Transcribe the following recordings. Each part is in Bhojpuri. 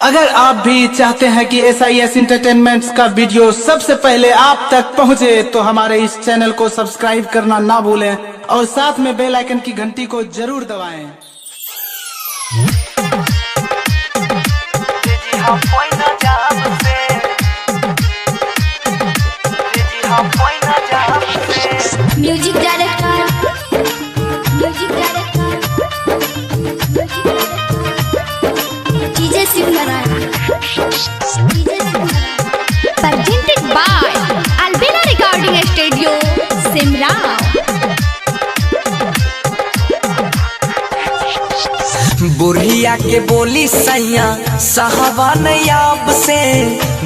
अगर आप भी चाहते हैं कि SIS एंटरटेनमेंट्स का वीडियो सबसे पहले आप तक पहुंचे तो हमारे इस चैनल को सब्सक्राइब करना ना भूलें और साथ में बेल आइकन की घंटी को जरूर दबाएं। Music director DJ Shivnarayan presented by Albina Recording Studio Simra। बुढ़िया के बोली सैया सहवान याब से,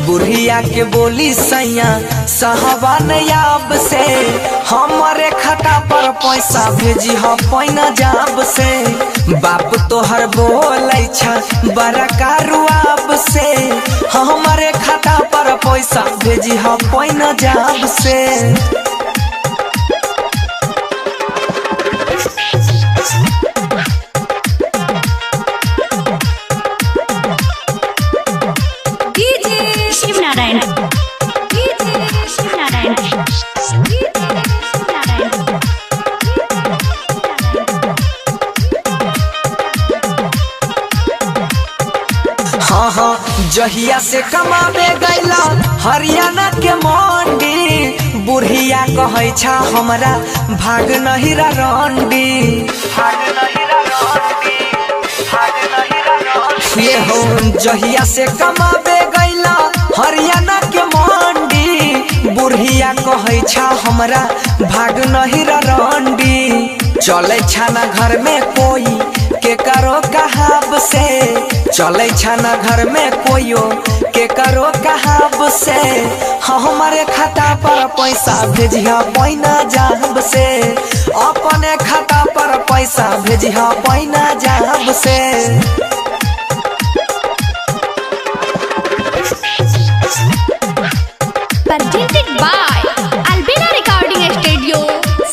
बुढ़िया के बोली सैया सहवान याब से, हमारे खाता पर पैसा भेजी ह पैना जाब से। बाप तोहर बोलै छ बड़ा कारुआब से, हमारे खाता पर पैसा भेजी ह पैना जाब से। हाँ हाँ जहिया से कमावे गैला हरियाणा के मंडी, बुढ़िया कहे छा हमरा भाग नहीं रंडी, ये हो जहिया से कमावे गैला हरियाणा के मंडी, बुढ़िया कहे छा हमरा भाग नहीं रंडी। चले छाना घर में कोई के करो कहाब से, चले छाना घर में कोई के करो कहाब से, हमारे खाता पर पैसा भेजिया पैना जाब से, अपने खाता पर पैसा भेजिया पैना जाब से। presented by Albina Recording Studio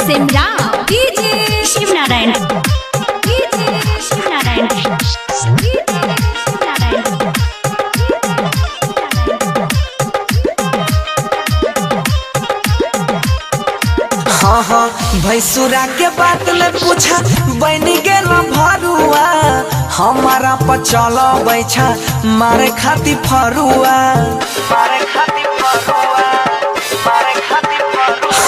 Simra। DJ Shivnarayan हाँ हाँ भैंसुरा के बात न पूछा बनी गेला भरुआ, हमारा पचल बैठा मारे खाती फरुआ।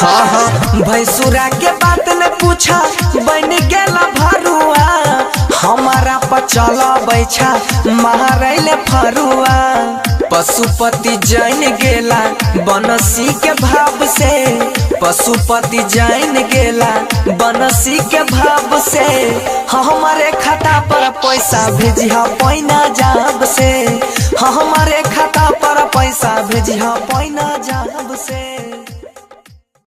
हाँ हाँ भैंसुरा के बात न पूछा बनी गेला भरुआ, हमारा पचल बैठा मारे फरुआ। पशुपति जान गेला बनसी के भाव से, पशुपति जान गेला बनसी के भाव से, हमारे खाता पर पैसा भेजिया पैना जाब से, हमारे खाता पर पैसा भेजिया पैना।